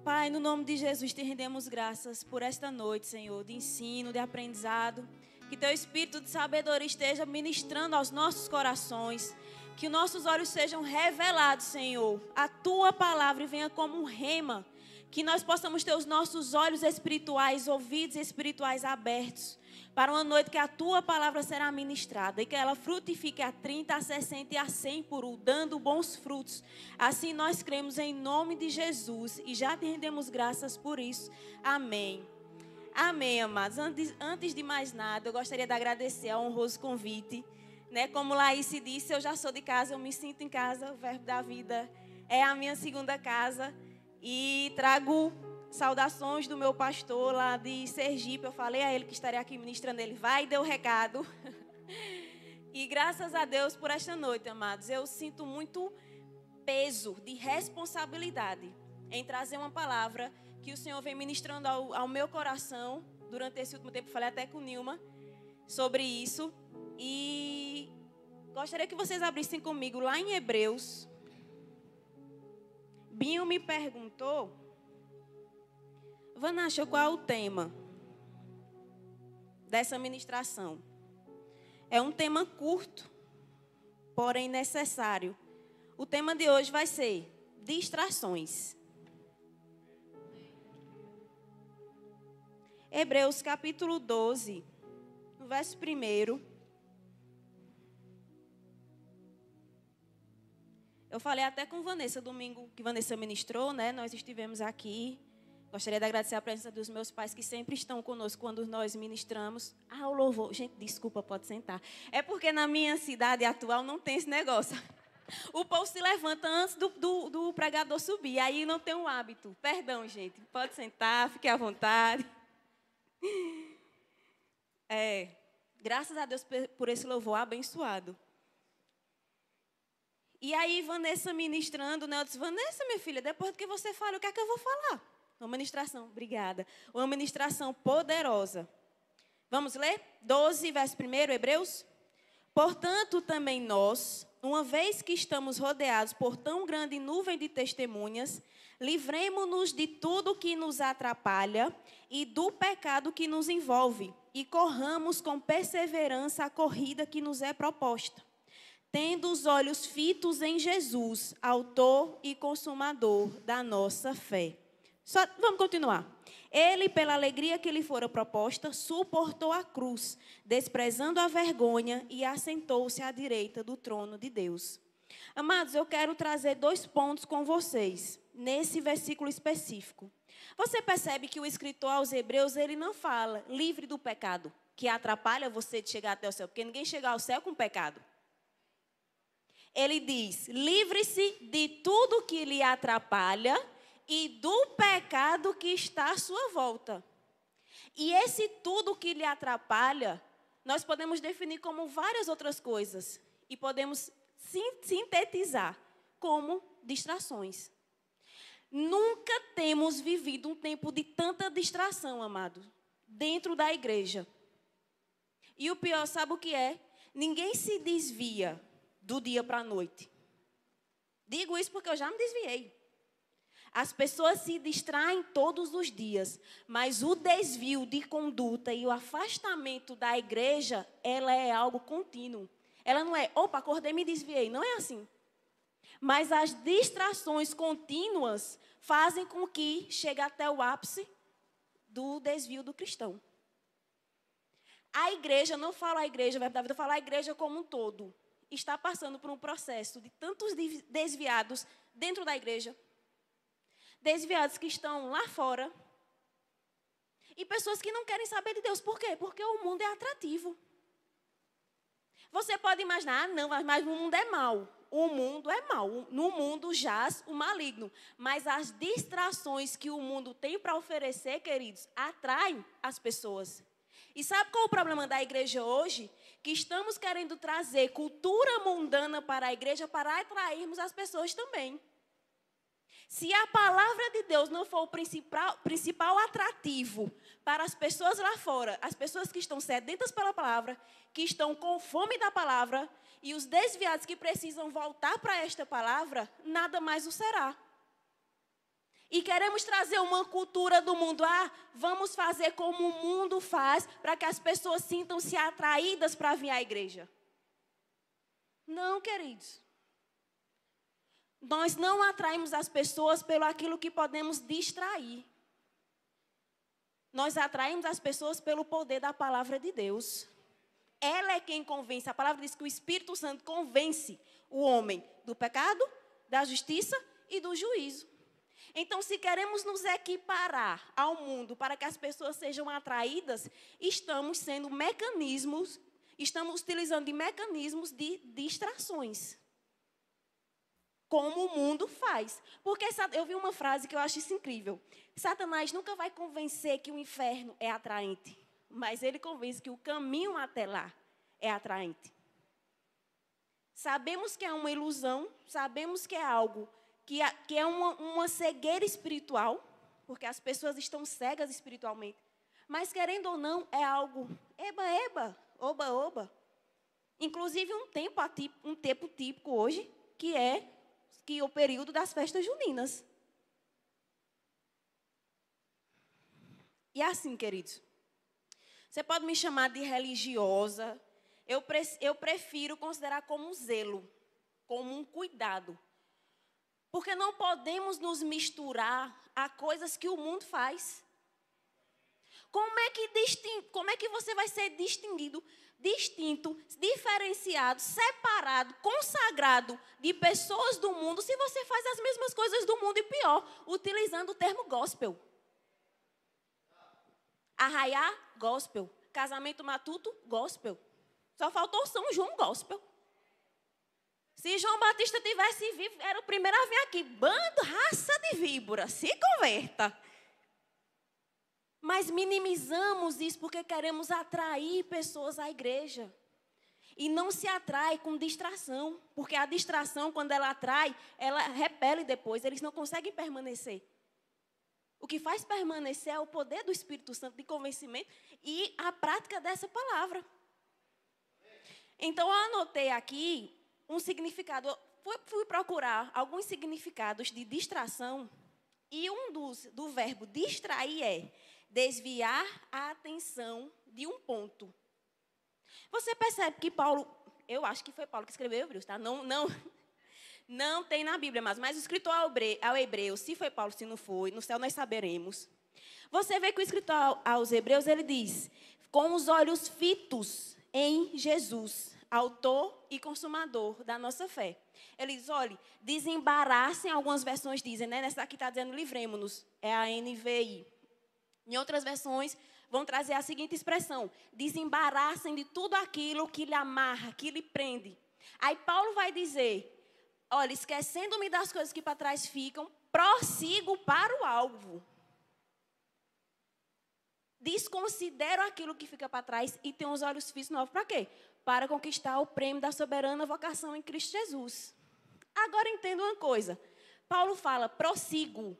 Pai, no nome de Jesus, te rendemos graças por esta noite, Senhor, de ensino, de aprendizado. Que teu espírito de sabedoria esteja ministrando aos nossos corações. Que nossos olhos sejam revelados, Senhor. A tua palavra venha como um rema. Que nós possamos ter os nossos olhos espirituais, ouvidos espirituais abertos. Para uma noite que a tua palavra será ministrada. E que ela frutifique a 30, a 60 e a 100 por um, dando bons frutos. Assim nós cremos em nome de Jesus. E já te rendemos graças por isso. Amém. Amém, amados. Antes de mais nada, eu gostaria de agradecer ao honroso convite. Como Laís disse, eu já sou de casa, eu me sinto em casa. O Verbo da Vida é a minha segunda casa. E trago saudações do meu pastor lá de Sergipe. Eu falei a ele que estaria aqui ministrando. Ele vai e deu o recado. E graças a Deus por esta noite, amados. Eu sinto muito peso de responsabilidade em trazer uma palavra que o Senhor vem ministrando ao meu coração durante esse último tempo. Falei até com Nilma sobre isso. E gostaria que vocês abrissem comigo lá em Hebreus. Binho me perguntou, Vanasha, qual é o tema dessa ministração? É um tema curto, porém necessário. O tema de hoje vai ser distrações. Hebreus capítulo 12, no verso 1. Eu falei até com Vanessa, domingo que Vanessa ministrou, Nós estivemos aqui. Gostaria de agradecer a presença dos meus pais que sempre estão conosco quando nós ministramos. O louvor. Gente, desculpa, pode sentar. É porque na minha cidade atual não tem esse negócio. O povo se levanta antes do pregador subir. Aí não tem um hábito. Perdão, gente. Pode sentar, fique à vontade. Graças a Deus por esse louvor abençoado. E aí, Vanessa ministrando, eu disse, Vanessa, minha filha, depois do que você fala, o que é que eu vou falar? Uma ministração, obrigada. Uma ministração poderosa. Vamos ler? 12, verso 1, Hebreus. Portanto, também nós, uma vez que estamos rodeados por tão grande nuvem de testemunhas, livremo-nos de tudo que nos atrapalha e do pecado que nos envolve, e corramos com perseverança a corrida que nos é proposta, tendo os olhos fitos em Jesus, autor e consumador da nossa fé. Vamos continuar. Ele, pela alegria que lhe fora proposta, suportou a cruz, desprezando a vergonha, e assentou-se à direita do trono de Deus. Amados, eu quero trazer 2 pontos com vocês, nesse versículo específico. Você percebe que o escritor aos Hebreus, ele não fala livre do pecado, que atrapalha você de chegar até o céu, porque ninguém chega ao céu com pecado. Ele diz, livre-se de tudo que lhe atrapalha e do pecado que está à sua volta. E esse tudo que lhe atrapalha, nós podemos definir como várias outras coisas. E podemos sintetizar como distrações. Nunca temos vivido um tempo de tanta distração, amado, dentro da igreja. E o pior, sabe o que é? Ninguém se desvia do dia para a noite. Digo isso porque eu já me desviei. As pessoas se distraem todos os dias, mas o desvio de conduta e o afastamento da igreja, ela é algo contínuo. Ela não é, opa, acordei e me desviei. Não é assim. Mas as distrações contínuas fazem com que chegue até o ápice do desvio do cristão. A igreja, não falo a igreja, eu falo a igreja como um todo, está passando por um processo de tantos desviados dentro da igreja, desviados que estão lá fora, e pessoas que não querem saber de Deus. Por quê? Porque o mundo é atrativo. Você pode imaginar, não, mas o mundo é mau. O mundo é mau. No mundo jaz o maligno. Mas as distrações que o mundo tem para oferecer, queridos, atraem as pessoas. E sabe qual é o problema da igreja hoje? Que estamos querendo trazer cultura mundana para a igreja para atrairmos as pessoas também. Se a palavra de Deus não for o principal atrativo para as pessoas lá fora, as pessoas que estão sedentas pela palavra, que estão com fome da palavra, e os desviados que precisam voltar para esta palavra, nada mais o será. E queremos trazer uma cultura do mundo. Vamos fazer como o mundo faz para que as pessoas sintam-se atraídas para vir à igreja. Não, queridos. Nós não atraímos as pessoas pelo aquilo que podemos distrair. Nós atraímos as pessoas pelo poder da palavra de Deus. Ela é quem convence. A palavra diz que o Espírito Santo convence o homem do pecado, da justiça e do juízo. Então, se queremos nos equiparar ao mundo para que as pessoas sejam atraídas, estamos utilizando de mecanismos de distrações. Como o mundo faz. Porque eu vi uma frase que eu acho isso incrível. Satanás nunca vai convencer que o inferno é atraente, mas ele convence que o caminho até lá é atraente. Sabemos que é uma ilusão, sabemos que é algo que é uma cegueira espiritual, porque as pessoas estão cegas espiritualmente. Mas, querendo ou não, é algo eba, oba. Inclusive, um tempo típico hoje, que é o período das festas juninas. E assim, queridos, você pode me chamar de religiosa, eu prefiro considerar como um zelo, como um cuidado. Porque não podemos nos misturar a coisas que o mundo faz. Como é que você vai ser distinto, diferenciado, separado, consagrado de pessoas do mundo se você faz as mesmas coisas do mundo e pior, utilizando o termo gospel? Arraiá, gospel. Casamento matuto, gospel. Só faltou São João, gospel. Se João Batista tivesse vivo, era o primeiro a vir aqui. Bando, raça de víbora, se converta. Mas minimizamos isso porque queremos atrair pessoas à igreja. E não se atrai com distração. Porque a distração, quando ela atrai, ela repele depois. Eles não conseguem permanecer. O que faz permanecer é o poder do Espírito Santo de convencimento e a prática dessa palavra. Então, eu anotei aqui um significado. Fui procurar alguns significados de distração. E do verbo distrair é desviar a atenção de um ponto. Você percebe que Paulo, eu acho que foi Paulo que escreveu Hebreus, tá? Não tem na Bíblia, mas o escritor ao hebreu, se foi Paulo, se não foi, no céu nós saberemos. Você vê que o escritor aos Hebreus, ele diz, com os olhos fitos em Jesus, autor e consumador da nossa fé. Ele diz, olha, desembaraçem, algumas versões dizem, né? Nessa aqui está dizendo livremos-nos, é a NVI. Em outras versões, vão trazer a seguinte expressão, desembaraçem de tudo aquilo que lhe amarra, que lhe prende. Aí Paulo vai dizer, olha, esquecendo-me das coisas que para trás ficam, prossigo para o alvo. Desconsidero aquilo que fica para trás e tenho os olhos fitos novos para quê? Para conquistar o prêmio da soberana vocação em Cristo Jesus. Agora entenda uma coisa. Paulo fala, prossigo.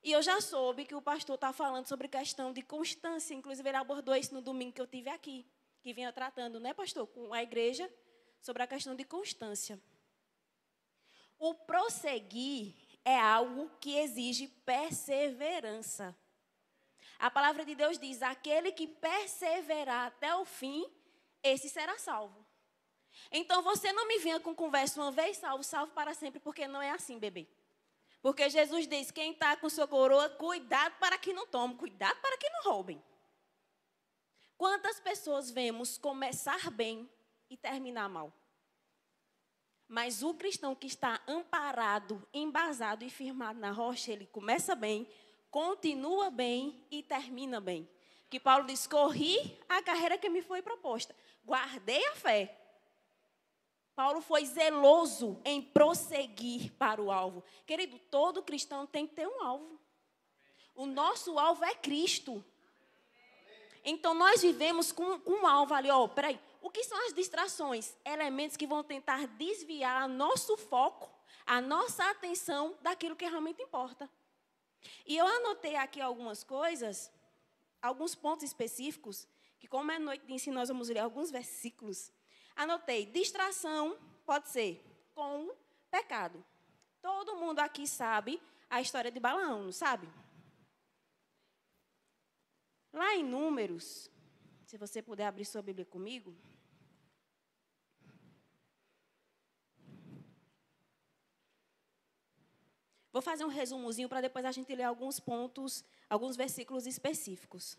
E eu já soube que o pastor está falando sobre questão de constância. Inclusive, ele abordou isso no domingo que eu tive aqui. Que vinha tratando, né, pastor? Com a igreja, sobre a questão de constância. O prosseguir é algo que exige perseverança. A palavra de Deus diz, aquele que perseverar até o fim, esse será salvo. Então, você não me venha com conversa uma vez salvo, salvo para sempre, porque não é assim, bebê. Porque Jesus diz, quem está com sua coroa, cuidado para que não tome, cuidado para que não roubem. Quantas pessoas vemos começar bem e terminar mal? Mas o cristão que está amparado, embasado e firmado na rocha, ele começa bem, continua bem e termina bem. Que Paulo diz, corri a carreira que me foi proposta, guardei a fé. Paulo foi zeloso em prosseguir para o alvo. Querido, todo cristão tem que ter um alvo. O nosso alvo é Cristo. Então, nós vivemos com um alvo ali. Peraí, o que são as distrações? Elementos que vão tentar desviar nosso foco, a nossa atenção daquilo que realmente importa. E eu anotei aqui algumas coisas, alguns pontos específicos, que como é noite de ensino, nós vamos ler alguns versículos. Anotei, distração pode ser com pecado. Todo mundo aqui sabe a história de Balaão, não sabe? Lá em Números, se você puder abrir sua Bíblia comigo. Vou fazer um resumozinho para depois a gente ler alguns pontos, alguns versículos específicos.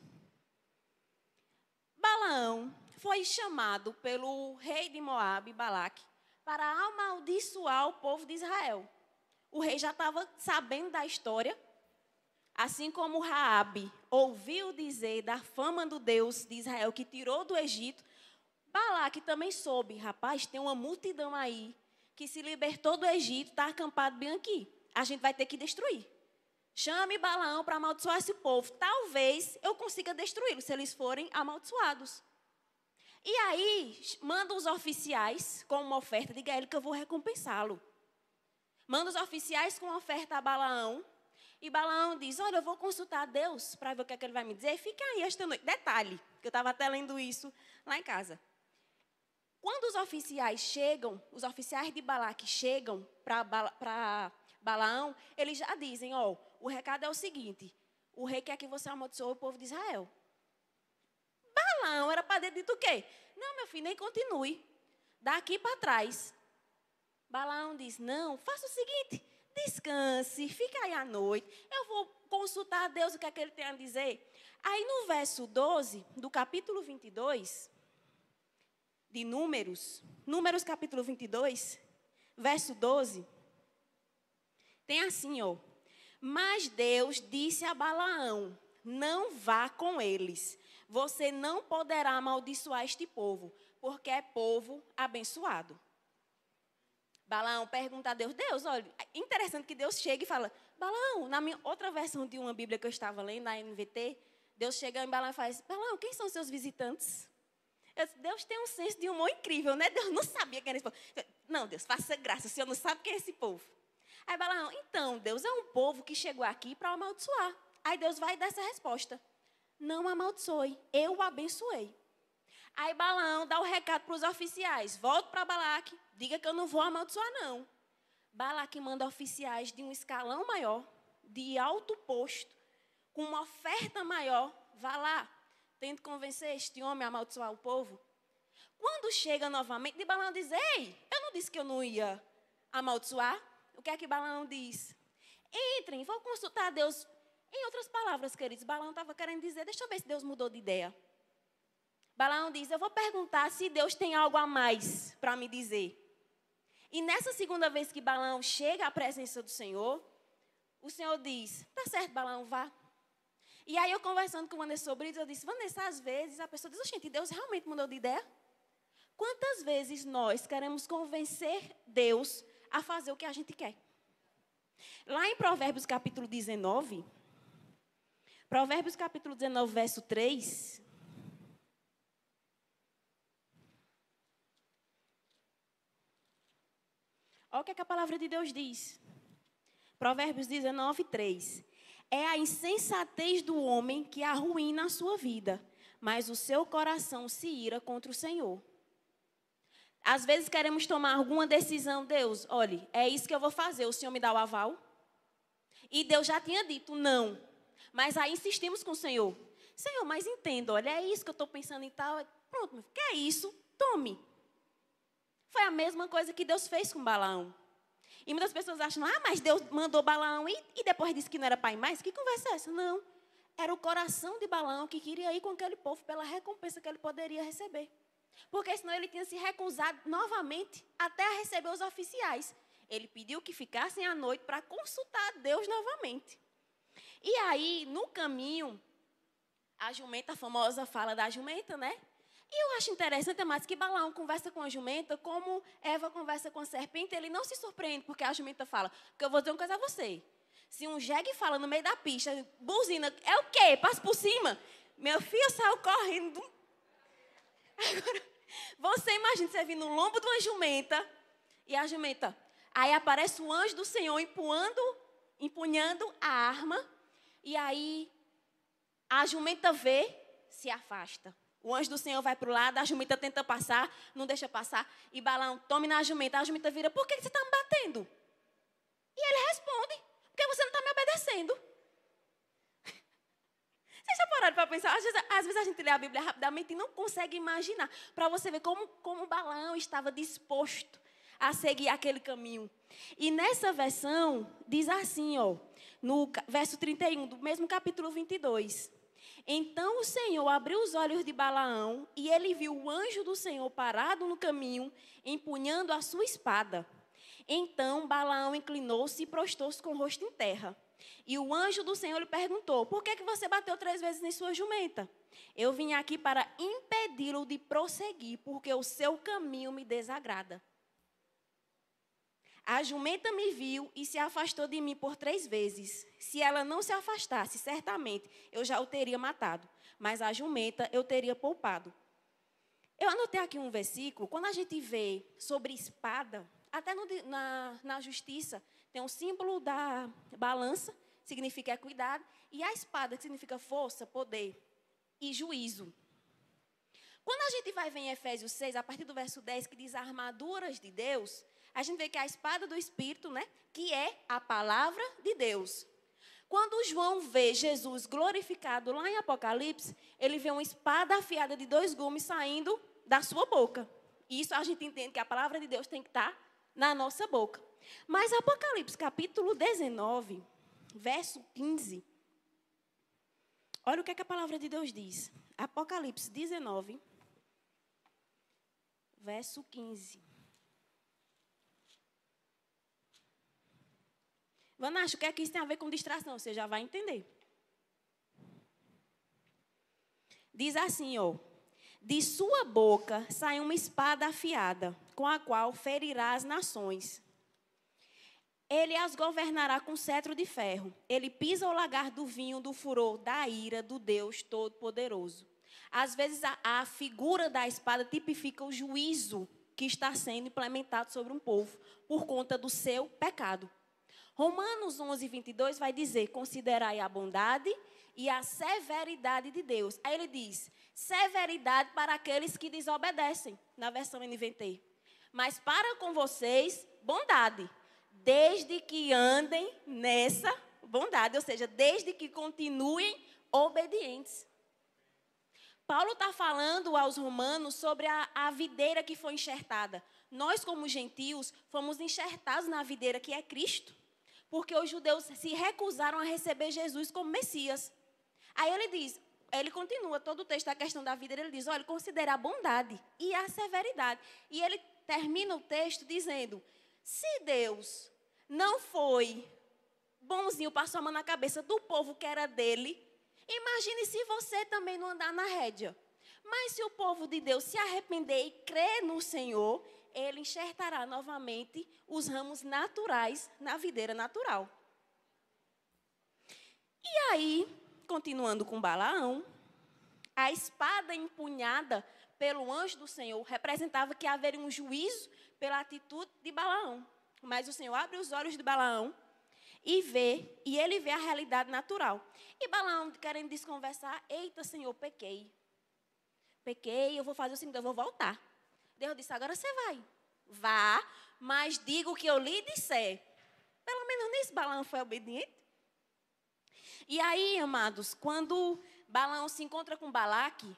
Balaão foi chamado pelo rei de Moabe, Balaque, para amaldiçoar o povo de Israel. O rei já estava sabendo da história, assim como Raabe ouviu dizer da fama do Deus de Israel que tirou do Egito. Balaque também soube, rapaz, tem uma multidão aí que se libertou do Egito, está acampado bem aqui. A gente vai ter que destruir. Chame Balaão para amaldiçoar esse povo. Talvez eu consiga destruí-los se eles forem amaldiçoados. E aí, manda os oficiais com uma oferta. Diga a ele que eu vou recompensá-lo. Manda os oficiais com uma oferta a Balaão. E Balaão diz, olha, eu vou consultar a Deus para ver o que é que ele vai me dizer. Fica aí esta noite. Detalhe, que eu estava até lendo isso lá em casa. Quando os oficiais chegam, os oficiais de Balaque chegam para Balaão, eles já dizem, ó, o recado é o seguinte, o rei quer que você amaldiçoe o povo de Israel. Balaão era para ter dito o quê? Não, meu filho, nem continue. Daqui para trás. Balaão diz, não, faça o seguinte, descanse, fica aí à noite, eu vou consultar a Deus o que é que ele tem a dizer. Aí no verso 12 do capítulo 22, de Números capítulo 22, verso 12, tem assim, ó. Mas Deus disse a Balaão, não vá com eles. Você não poderá amaldiçoar este povo, porque é povo abençoado. Balaão pergunta a Deus, olha, interessante que Deus chega e fala, Balaão, na minha outra versão de uma Bíblia que eu estava lendo, na NVT, Deus chega em Balaão e faz, Balaão, quem são seus visitantes? Deus tem um senso de humor incrível, né? Deus não sabia quem era esse povo. Não, Deus, faça graça, o Senhor não sabe quem é esse povo. Aí Balaão, então, Deus é um povo que chegou aqui para amaldiçoar. Aí Deus vai dar essa resposta. Não amaldiçoe, eu o abençoei. Aí Balaão dá o recado para os oficiais. Volta para Balaque, diga que eu não vou amaldiçoar, não. Balaque manda oficiais de um escalão maior, de alto posto, com uma oferta maior. Vá lá, tente convencer este homem a amaldiçoar o povo. Quando chega novamente, Balaão diz, ei, eu não disse que eu não ia amaldiçoar? O que é que Balaão diz? Entrem, vou consultar a Deus. Em outras palavras, queridos, Balaão estava querendo dizer, deixa eu ver se Deus mudou de ideia. Balaão diz, eu vou perguntar se Deus tem algo a mais para me dizer. E nessa segunda vez que Balaão chega à presença do Senhor, o Senhor diz, tá certo, Balaão, vá. E aí eu conversando com Vanessa sobre isso, eu disse, Vanessa, às vezes a pessoa diz, gente, Deus realmente mudou de ideia? Quantas vezes nós queremos convencer Deus a fazer o que a gente quer? Lá em Provérbios capítulo 19, verso 3, olha o que a palavra de Deus diz. Provérbios 19, 3. É a insensatez do homem que arruína a sua vida, mas o seu coração se ira contra o Senhor. Às vezes queremos tomar alguma decisão, Deus, olhe, é isso que eu vou fazer, o Senhor me dá o aval? E Deus já tinha dito não, mas aí insistimos com o Senhor. Senhor, mas entendo, olha, é isso que eu estou pensando em tal. Pronto, que é isso? Tome. Foi a mesma coisa que Deus fez com Balaão. E muitas pessoas acham, mas Deus mandou Balaão e depois disse que não era pai mais? Que conversa é essa? Não, era o coração de Balaão que queria ir com aquele povo pela recompensa que ele poderia receber. Porque senão ele tinha se recusado novamente até a receber os oficiais. Ele pediu que ficassem à noite para consultar a Deus novamente. E aí, no caminho, a jumenta, a famosa fala da jumenta, né? E eu acho interessante, mas que Balaão conversa com a jumenta, como Eva conversa com a serpente, ele não se surpreende, porque a jumenta fala, porque eu vou dizer uma coisa a você. Se um jegue fala no meio da pista, buzina, é o quê? Passa por cima. Meu filho saiu correndo. Agora, você imagina você vir no lombo de uma jumenta, e a jumenta, aí aparece o anjo do Senhor empunhando a arma, e aí a jumenta vê, se afasta. O anjo do Senhor vai para o lado, a jumenta tenta passar, não deixa passar, e Balaão tome na jumenta. A jumenta vira, por que você está me batendo? E ele responde, Porque você não está me obedecendo. Vocês já pararam para pensar? Às vezes a gente lê a Bíblia rapidamente e não consegue imaginar. Para você ver como Balaão estava disposto a seguir aquele caminho. E nessa versão, diz assim, ó, no verso 31, do mesmo capítulo 22. Então o Senhor abriu os olhos de Balaão e ele viu o anjo do Senhor parado no caminho, empunhando a sua espada. Então Balaão inclinou-se e prostou-se com o rosto em terra. E o anjo do Senhor lhe perguntou: por que você bateu 3 vezes em sua jumenta? Eu vim aqui para impedi-lo de prosseguir, porque o seu caminho me desagrada. A jumenta me viu e se afastou de mim por 3 vezes. Se ela não se afastasse, certamente eu já o teria matado. Mas a jumenta eu teria poupado. Eu anotei aqui um versículo. Quando a gente vê sobre espada, até na justiça, tem um símbolo da balança, significa equidade, e a espada, que significa força, poder e juízo. Quando a gente vai ver em Efésios 6, a partir do verso 10, que diz armaduras de Deus, a gente vê que a espada do Espírito, né, que é a palavra de Deus. Quando João vê Jesus glorificado lá em Apocalipse, ele vê uma espada afiada de 2 gumes saindo da sua boca. Isso a gente entende que a palavra de Deus tem que estar na nossa boca. Mas Apocalipse, capítulo 19, verso 15. Olha o que a palavra de Deus diz. Apocalipse 19, verso 15. Vanacho, o que é que isso tem a ver com distração? Você já vai entender. Diz assim, ó. De sua boca sai uma espada afiada, com a qual ferirá as nações. Ele as governará com cetro de ferro. Ele pisa o lagar do vinho do furor da ira do Deus Todo-Poderoso. Às vezes a figura da espada tipifica o juízo que está sendo implementado sobre um povo por conta do seu pecado. Romanos 11, 22 vai dizer: considerai a bondade e a severidade de Deus. Aí ele diz: severidade para aqueles que desobedecem, na versão NVT. Mas para com vocês, bondade, desde que andem nessa bondade, ou seja, desde que continuem obedientes. Paulo está falando aos romanos sobre a videira que foi enxertada. Nós, como gentios, fomos enxertados na videira que é Cristo, porque os judeus se recusaram a receber Jesus como Messias. Aí ele continua todo o texto da questão da videira, ele diz: olha, considera a bondade e a severidade. E ele termina o texto dizendo: se Deus não foi bonzinho, passou a mão na cabeça do povo que era dele, imagine se você também não andar na rédea. Mas se o povo de Deus se arrepender e crer no Senhor, ele enxertará novamente os ramos naturais na videira natural. E aí, continuando com Balaão, a espada empunhada pelo anjo do Senhor representava que haveria um juízo pela atitude de Balaão. Mas o Senhor abre os olhos de Balaão e ele vê a realidade natural. E Balaão, querendo desconversar: eita, Senhor, pequei, eu vou fazer o seguinte, eu vou voltar. Deus disse: agora você vai. Vá, mas diga o que eu lhe disser. Pelo menos nisso Balaão foi obediente. E aí, amados, quando Balaão se encontra com Balaque,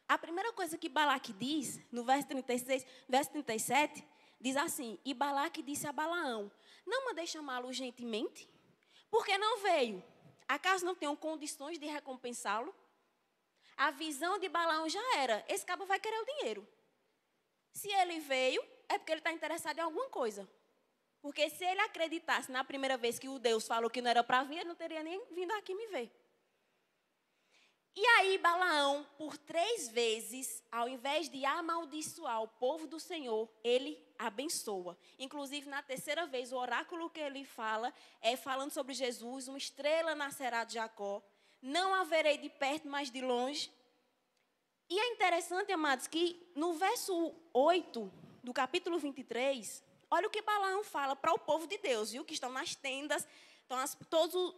a primeira coisa que Balaque diz, no verso 36, verso 37, diz assim: e Balaque disse a Balaão: não mandei chamá-lo urgentemente? Porque não veio? Acaso não tenho condições de recompensá-lo? A visão de Balaão já era: esse cabo vai querer o dinheiro. Se ele veio, é porque ele está interessado em alguma coisa. Porque se ele acreditasse na primeira vez que o Deus falou que não era para vir, ele não teria nem vindo aqui me ver. E aí Balaão, por 3 vezes, ao invés de amaldiçoar o povo do Senhor, ele abençoa. Inclusive, na 3ª vez, o oráculo que ele fala é falando sobre Jesus: uma estrela nascerá de Jacó, não a verei de perto, mas de longe. E é interessante, amados, que no verso 8 do capítulo 23, olha o que Balaão fala para o povo de Deus, viu? Que estão nas tendas, todos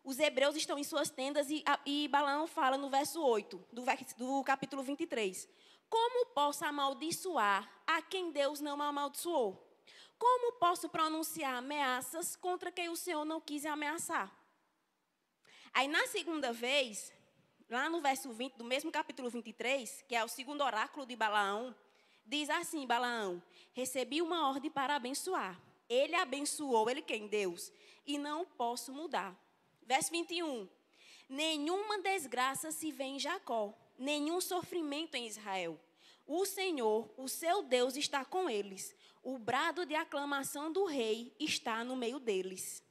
os hebreus estão em suas tendas, e Balaão fala no verso 8 do capítulo 23. Como posso amaldiçoar a quem Deus não amaldiçoou? como posso pronunciar ameaças contra quem o Senhor não quis ameaçar? Aí, na segunda vez, lá no verso 20, do mesmo capítulo 23, que é o segundo oráculo de Balaão, diz assim, Balaão, recebi uma ordem para abençoar. Ele abençoou, ele quem? Deus. E não posso mudar. Verso 21, nenhuma desgraça se vê em Jacó, nenhum sofrimento em Israel. O Senhor, o seu Deus, está com eles. O brado de aclamação do rei está no meio deles.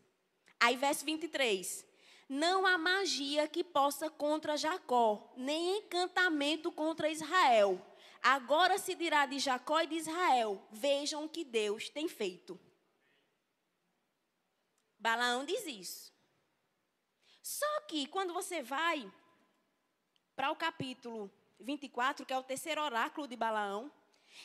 Aí, verso 23. Não há magia que possa contra Jacó, nem encantamento contra Israel. Agora se dirá de Jacó e de Israel, vejam o que Deus tem feito. Balaão diz isso. Só que quando você vai para o capítulo 24, que é o terceiro oráculo de Balaão,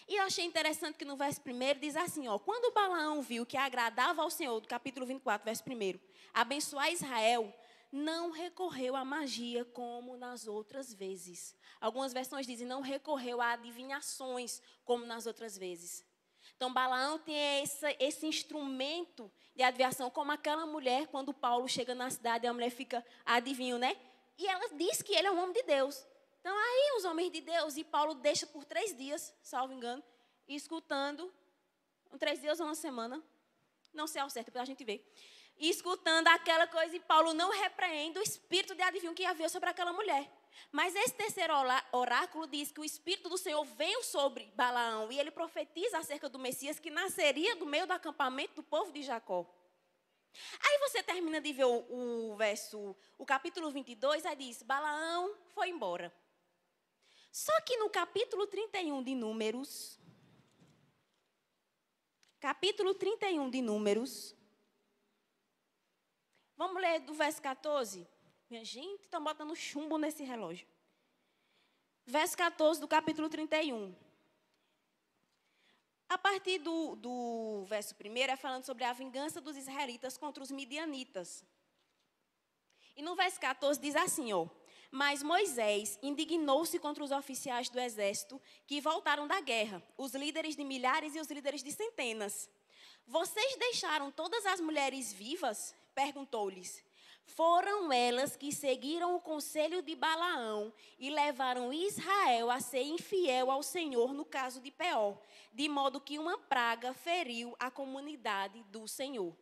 e eu achei interessante que no verso 1 diz assim, ó, quando Balaão viu que agradava ao Senhor, do capítulo 24, verso 1, abençoar Israel, não recorreu à magia como nas outras vezes. Algumas versões dizem, não recorreu a adivinhações como nas outras vezes. Então, Balaão tem esse instrumento de adivinhação, como aquela mulher, quando Paulo chega na cidade, a mulher fica, adivinho, né? E ela diz que ele é um homem de Deus. Então, aí os homens de Deus, e Paulo deixa por 3 dias, salvo engano, escutando, 3 dias ou uma semana, não sei ao certo, para a gente ver, e escutando aquela coisa, e Paulo não repreende o espírito de adivinho que havia sobre aquela mulher. Mas esse terceiro oráculo diz que o Espírito do Senhor veio sobre Balaão, e ele profetiza acerca do Messias, que nasceria do meio do acampamento do povo de Jacó. Aí você termina de ver o capítulo 22, aí diz, Balaão foi embora. Só que no capítulo 31 de Números, vamos ler do verso 14? Minha gente, estão botando chumbo nesse relógio. Verso 14 do capítulo 31. A partir do verso 1 é falando sobre a vingança dos israelitas contra os midianitas. E no verso 14 diz assim, ó. Mas Moisés indignou-se contra os oficiais do exército que voltaram da guerra, os líderes de milhares e os líderes de centenas. Vocês deixaram todas as mulheres vivas? Perguntou-lhes. Foram elas que seguiram o conselho de Balaão e levaram Israel a ser infiel ao Senhor no caso de Peor, de modo que uma praga feriu a comunidade do Senhor.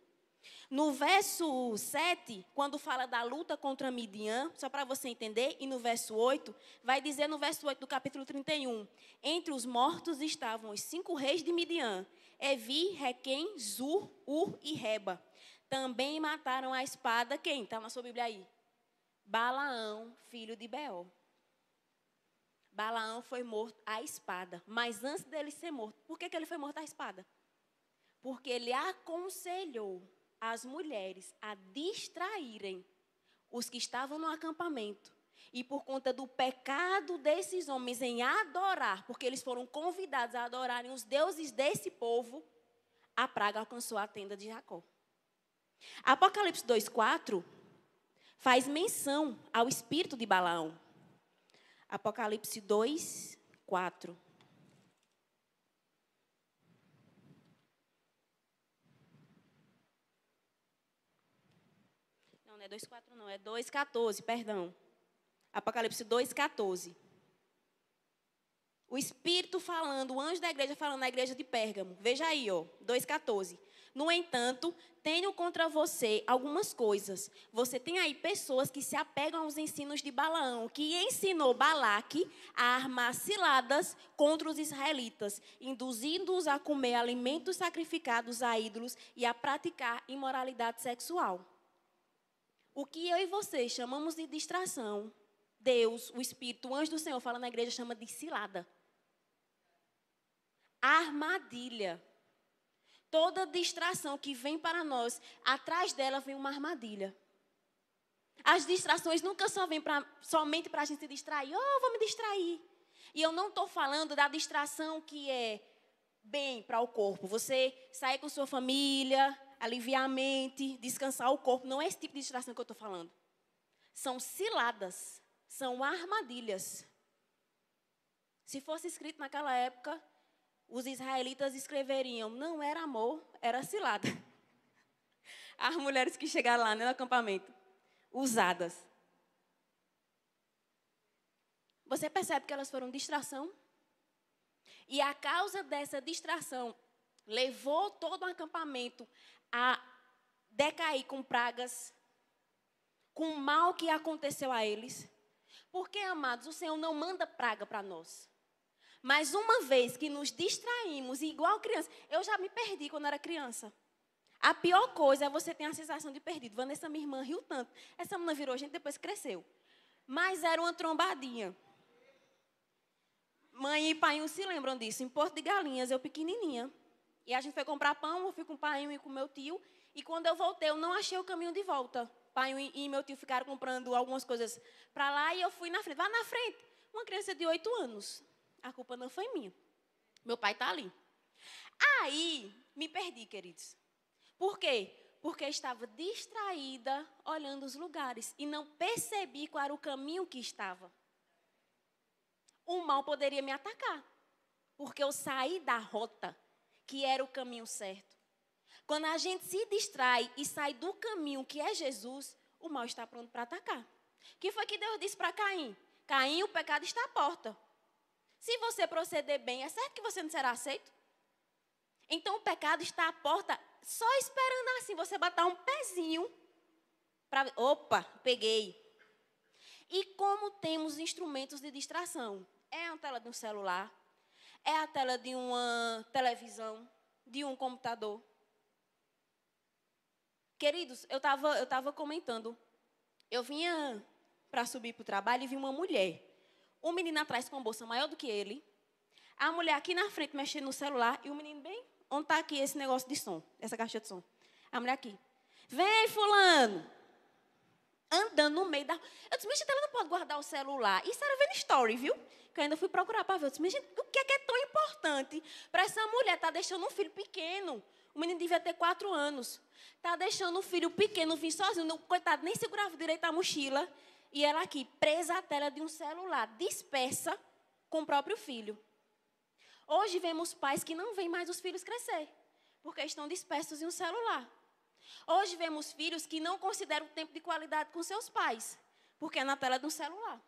No verso 7, quando fala da luta contra Midian, só para você entender, e no verso 8, vai dizer no verso 8 do capítulo 31, entre os mortos estavam os 5 reis de Midian, Evi, Requem, Zur, Ur e Reba. Também mataram a espada, quem? Está na sua Bíblia aí? Balaão, filho de Beor. Balaão foi morto à espada, mas antes dele ser morto, por que ele foi morto à espada? Porque ele aconselhou as mulheres a distraírem os que estavam no acampamento. E por conta do pecado desses homens em adorar, porque eles foram convidados a adorarem os deuses desse povo, a praga alcançou a tenda de Jacó. Apocalipse 2:4 faz menção ao espírito de Balaão. Apocalipse 2:4. Não é 2:4 não, é 2:14, perdão. Apocalipse 2:14. O Espírito falando, o anjo da igreja falando na igreja de Pérgamo. Veja aí, ó, 2:14. No entanto, tenho contra você algumas coisas. Você tem aí pessoas que se apegam aos ensinos de Balaão, que ensinou Balaque a armar ciladas contra os israelitas, induzindo-os a comer alimentos sacrificados a ídolos e a praticar imoralidade sexual. O que eu e você chamamos de distração, Deus, o Espírito, o anjo do Senhor fala na igreja, chama de cilada. Armadilha. Toda distração que vem para nós, atrás dela vem uma armadilha. As distrações nunca só vêm somente para a gente se distrair. Oh, vou me distrair. E eu não estou falando da distração que é bem para o corpo. Você sair com sua família, aliviar a mente, descansar o corpo. Não é esse tipo de distração que eu estou falando. São ciladas, são armadilhas. Se fosse escrito naquela época, os israelitas escreveriam, não era amor, era cilada. As mulheres que chegaram lá, né, no acampamento, usadas. Você percebe que elas foram distração? E a causa dessa distração levou todo o acampamento a decair com pragas, com o mal que aconteceu a eles. Porque, amados, o Senhor não manda praga para nós. Mas uma vez que nos distraímos, igual criança, eu já me perdi quando era criança. A pior coisa é você ter a sensação de perdido. Vanessa, minha irmã, riu tanto. Essa menina virou gente depois que cresceu. Mas era uma trombadinha. Mãe e pai se lembram disso. Em Porto de Galinhas, eu pequenininha. E a gente foi comprar pão, eu fui com o pai e com o meu tio. E quando eu voltei, eu não achei o caminho de volta. Pai e meu tio ficaram comprando algumas coisas para lá e eu fui na frente. Vá na frente. Uma criança de 8 anos. A culpa não foi minha. Meu pai está ali. Aí, me perdi, queridos. Por quê? Porque eu estava distraída olhando os lugares e não percebi qual era o caminho que estava. O mal poderia me atacar, porque eu saí da rota, que era o caminho certo. Quando a gente se distrai e sai do caminho que é Jesus, o mal está pronto para atacar. O que foi que Deus disse para Caim? Caim, o pecado está à porta. Se você proceder bem, é certo que você não será aceito? Então o pecado está à porta, só esperando assim, você botar um pezinho para... Opa, peguei. E como temos instrumentos de distração? É a tela de um celular, é a tela de uma televisão, de um computador. Queridos, eu tava comentando, eu vinha para subir para o trabalho e vi uma mulher. Um menino atrás com uma bolsa maior do que ele, a mulher aqui na frente mexendo no celular e o menino bem, onde está aqui esse negócio de som, essa caixa de som? A mulher aqui, vem fulano, andando no meio da... Eu disse, gente, ela não pode guardar o celular. Isso era vendo story, viu? Que eu ainda fui procurar para ver. Eu disse, gente, o que é tão importante para essa mulher estar deixando um filho pequeno? O menino devia ter 4 anos. Está deixando um filho pequeno vir sozinho. Coitado, nem segurava direito a mochila. E ela aqui, presa à tela de um celular, dispersa com o próprio filho. Hoje vemos pais que não veem mais os filhos crescer, porque estão dispersos em um celular. Hoje vemos filhos que não consideram o tempo de qualidade com seus pais, porque é na tela de um celular.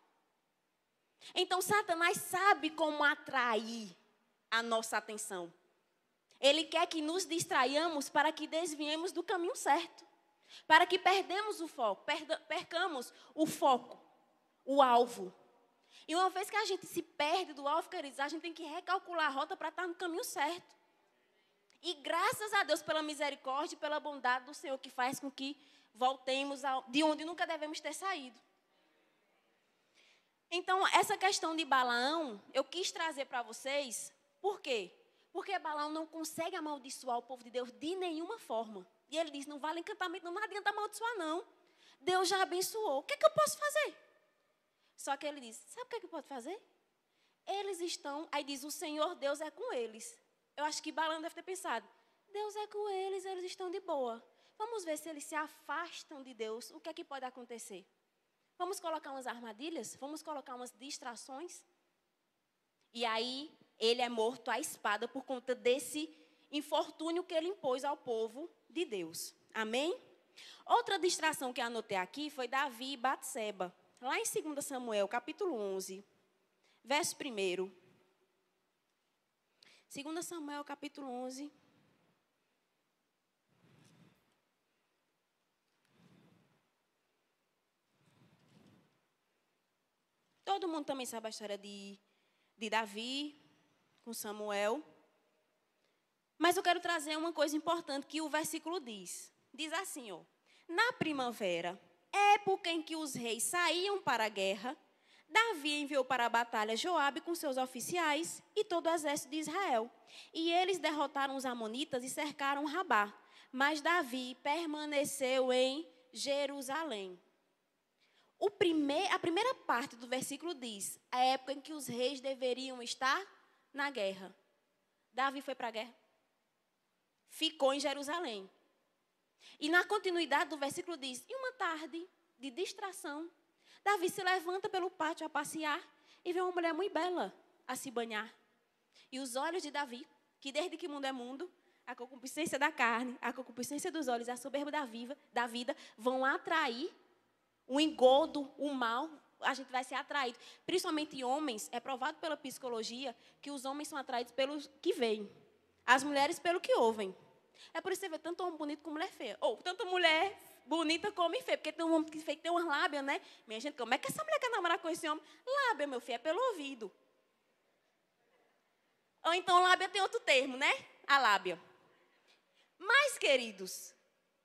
Então, Satanás sabe como atrair a nossa atenção. Ele quer que nos distraiamos para que desviemos do caminho certo. Para que percamos o foco, o alvo. E uma vez que a gente se perde do alvo, queridos, a gente tem que recalcular a rota para estar no caminho certo. E graças a Deus pela misericórdia e pela bondade do Senhor que faz com que voltemos de onde nunca devemos ter saído. Então, essa questão de Balaão, eu quis trazer para vocês, por quê? Porque Balaão não consegue amaldiçoar o povo de Deus de nenhuma forma. E ele diz, não vale encantamento, não adianta amaldiçoar não. Deus já abençoou, o que é que eu posso fazer? Só que ele diz, sabe o que é que pode fazer? Eles estão, aí diz, o Senhor Deus é com eles. Eu acho que Balaão deve ter pensado, Deus é com eles, eles estão de boa. Vamos ver se eles se afastam de Deus, o que é que pode acontecer? Vamos colocar umas armadilhas? Vamos colocar umas distrações? E aí, ele é morto à espada por conta desse infortúnio que ele impôs ao povo de Deus. Amém? Outra distração que eu anotei aqui foi Davi e Batseba. Lá em 2 Samuel, capítulo 11, verso 1. 2 Samuel, capítulo 11. Todo mundo também sabe a história de Davi com Samuel. Mas eu quero trazer uma coisa importante que o versículo diz. Diz assim, ó. Na primavera, época em que os reis saíam para a guerra, Davi enviou para a batalha Joabe com seus oficiais e todo o exército de Israel. E eles derrotaram os amonitas e cercaram Rabá. Mas Davi permaneceu em Jerusalém. A primeira parte do versículo diz, a época em que os reis deveriam estar na guerra. Davi foi para a guerra. Ficou em Jerusalém. E na continuidade do versículo diz, e uma tarde de distração, Davi se levanta pelo pátio a passear e vê uma mulher muito bela a se banhar. E os olhos de Davi que desde que o mundo é mundo, a concupiscência da carne, a concupiscência dos olhos, a soberba da vida vão atrair o engodo, o mal. A gente vai ser atraído. Principalmente homens, é provado pela psicologia que os homens são atraídos pelo que veem. As mulheres pelo que ouvem. É por isso que você vê tanto homem bonito como mulher feia. Ou tanto mulher bonita como homem feia. Porque tem um homem que feio que tem umas lábias, né? Minha gente, como é que essa mulher quer namorar com esse homem? Lábia, meu filho, é pelo ouvido. Ou então lábia tem outro termo, né? A lábia. Mas, queridos,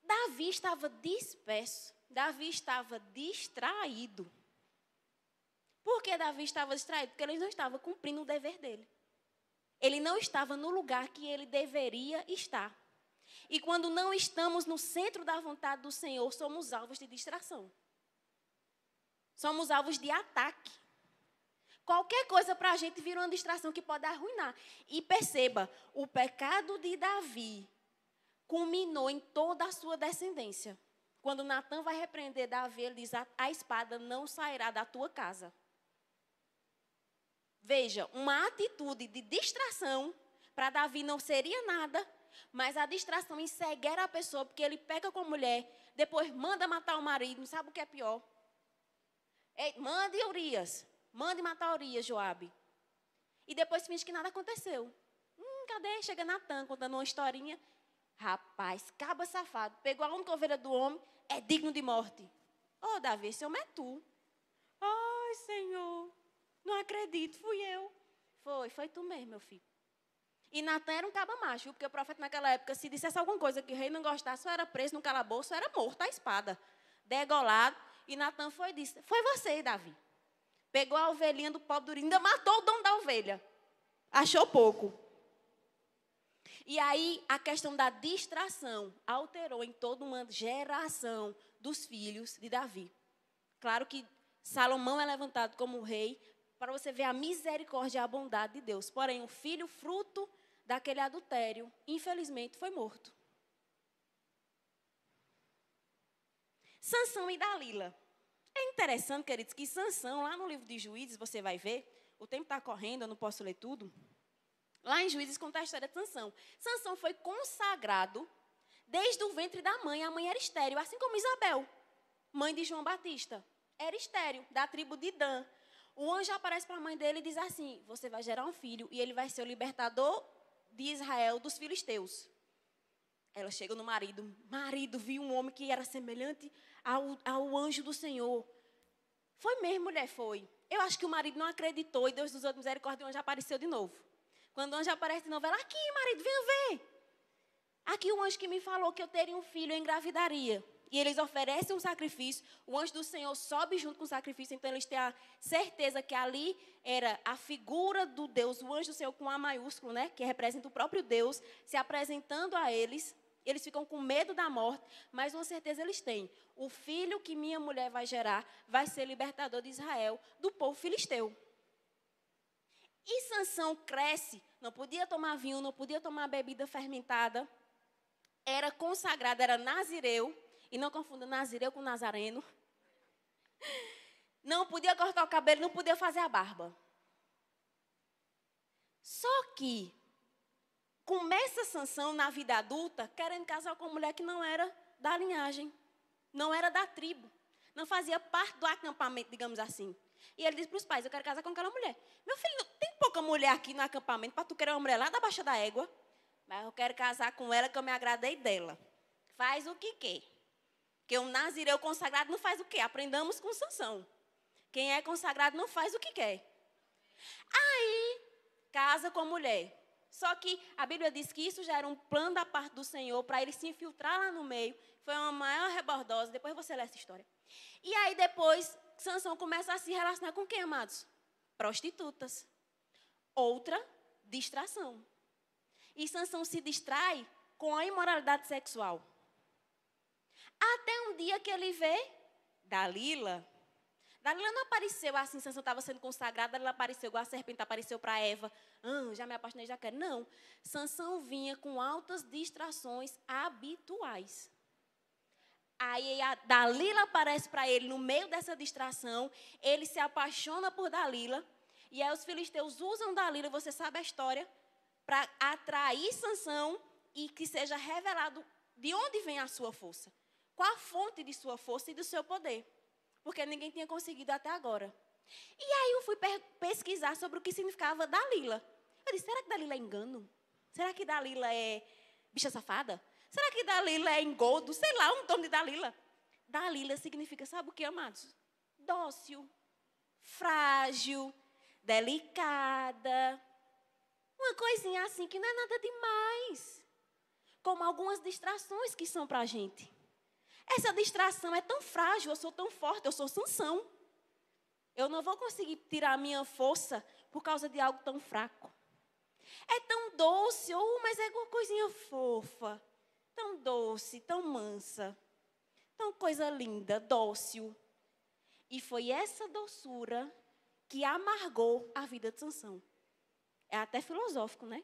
Davi estava disperso. Davi estava distraído. Por que Davi estava distraído? Porque ele não estava cumprindo o dever dele. Ele não estava no lugar que ele deveria estar. E quando não estamos no centro da vontade do Senhor, somos alvos de distração. Somos alvos de ataque. Qualquer coisa para a gente vira uma distração que pode arruinar. E perceba, o pecado de Davi culminou em toda a sua descendência. Quando Natã vai repreender Davi, ele diz, a espada não sairá da tua casa. Veja, uma atitude de distração, para Davi não seria nada, mas a distração enceguera a pessoa, porque ele peca com a mulher, depois manda matar o marido, não sabe o que é pior. Mande Urias, mande matar Urias, Joabe. E depois finge que nada aconteceu. Cadê? Chega Natã contando uma historinha. Rapaz, caba safado, pegou a única ovelha do homem, é digno de morte. Ô, Davi, esse homem é tu. Ai, Senhor, não acredito, fui eu. Foi tu mesmo, meu filho. E Natã era um caba macho, porque o profeta naquela época, se dissesse alguma coisa que o rei não gostasse, ou era preso no calabouço, ou era morto à espada, degolado. E Natã disse, foi você, Davi. Pegou a ovelhinha do pobre do Urias, ainda matou o dono da ovelha. Achou pouco. E aí, a questão da distração alterou em toda uma geração dos filhos de Davi. Claro que Salomão é levantado como rei para você ver a misericórdia e a bondade de Deus. Porém, o filho fruto daquele adultério, infelizmente, foi morto. Sansão e Dalila. É interessante, queridos, que Sansão, lá no livro de Juízes, você vai ver, o tempo está correndo, eu não posso ler tudo. Lá em Juízes conta a história de Sansão. Sansão foi consagrado desde o ventre da mãe. A mãe era estéril, assim como Isabel, mãe de João Batista. Era estéril, da tribo de Dan. O anjo aparece para a mãe dele e diz assim, você vai gerar um filho e ele vai ser o libertador de Israel dos filisteus. Ela chega no marido. Marido, viu um homem que era semelhante ao anjo do Senhor. Foi mesmo, mulher, foi. Eu acho que o marido não acreditou e Deus dos outros misericórdia, o anjo apareceu de novo. Quando o anjo aparece de novo, ela, aqui, marido, venha ver. Aqui o anjo que me falou que eu teria um filho, eu engravidaria. E eles oferecem um sacrifício, o anjo do Senhor sobe junto com o sacrifício, então eles têm a certeza que ali era a figura do Deus, o anjo do Senhor com A maiúsculo, né, que representa o próprio Deus, se apresentando a eles. Eles ficam com medo da morte, mas uma certeza eles têm. O filho que minha mulher vai gerar vai ser libertador de Israel, do povo filisteu. E Sansão cresce, não podia tomar vinho, não podia tomar bebida fermentada, era consagrado, era nazireu, e não confunda nazireu com nazareno. Não podia cortar o cabelo, não podia fazer a barba. Só que começa Sansão na vida adulta querendo casar com uma mulher que não era da linhagem, não era da tribo, não fazia parte do acampamento, digamos assim. E ele diz para os pais, eu quero casar com aquela mulher. Meu filho, tem pouca mulher aqui no acampamento para tu querer uma mulher lá da Baixa da Égua, mas eu quero casar com ela que eu me agradei dela. Faz o que quer. Porque um nazireu consagrado não faz o quê? Aprendamos com Sansão. Quem é consagrado não faz o que quer. Aí, casa com a mulher. Só que a Bíblia diz que isso já era um plano da parte do Senhor para ele se infiltrar lá no meio. Foi uma maior rebordosa. Depois você lê essa história. E aí depois, Sansão começa a se relacionar com quem, amados? Prostitutas. Outra distração. E Sansão se distrai com a imoralidade sexual. Até um dia que ele vê Dalila. Dalila não apareceu assim, Sansão estava sendo consagrado, Dalila apareceu igual a serpente apareceu para Eva. Já me apaixonei, já quero. Não, Sansão vinha com altas distrações habituais. Aí a Dalila aparece para ele no meio dessa distração, ele se apaixona por Dalila, e aí os filisteus usam Dalila, você sabe a história, para atrair Sansão e que seja revelado de onde vem a sua força. Qual a fonte de sua força e do seu poder. Porque ninguém tinha conseguido até agora. E aí eu fui pesquisar sobre o que significava Dalila. Eu disse, será que Dalila é engano? Será que Dalila é bicha safada? Será que Dalila é engodo? Sei lá, um nome de Dalila. Dalila significa, sabe o que, amados? Dócil, frágil, delicada. Uma coisinha assim que não é nada demais. Como algumas distrações que são para a gente. Essa distração é tão frágil, eu sou tão forte, eu sou Sansão. Eu não vou conseguir tirar a minha força por causa de algo tão fraco. É tão doce, mas é uma coisinha fofa. Tão doce, tão mansa. Tão coisa linda, dócil. E foi essa doçura que amargou a vida de Sansão. É até filosófico, né?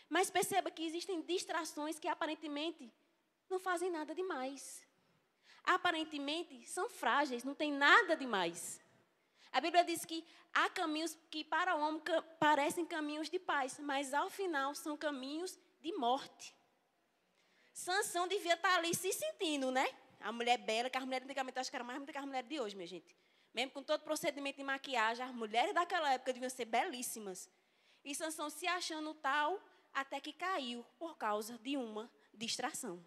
Mas perceba que existem distrações que aparentemente não fazem nada demais. Aparentemente são frágeis, não tem nada demais. A Bíblia diz que há caminhos que para o homem parecem caminhos de paz, mas ao final são caminhos de morte. Sansão devia estar ali se sentindo, né? A mulher bela, que as mulheres antigamente acho que era mais bonita que as mulheres de hoje, minha gente. Mesmo com todo o procedimento de maquiagem, as mulheres daquela época deviam ser belíssimas. E Sansão se achando tal, até que caiu por causa de uma distração.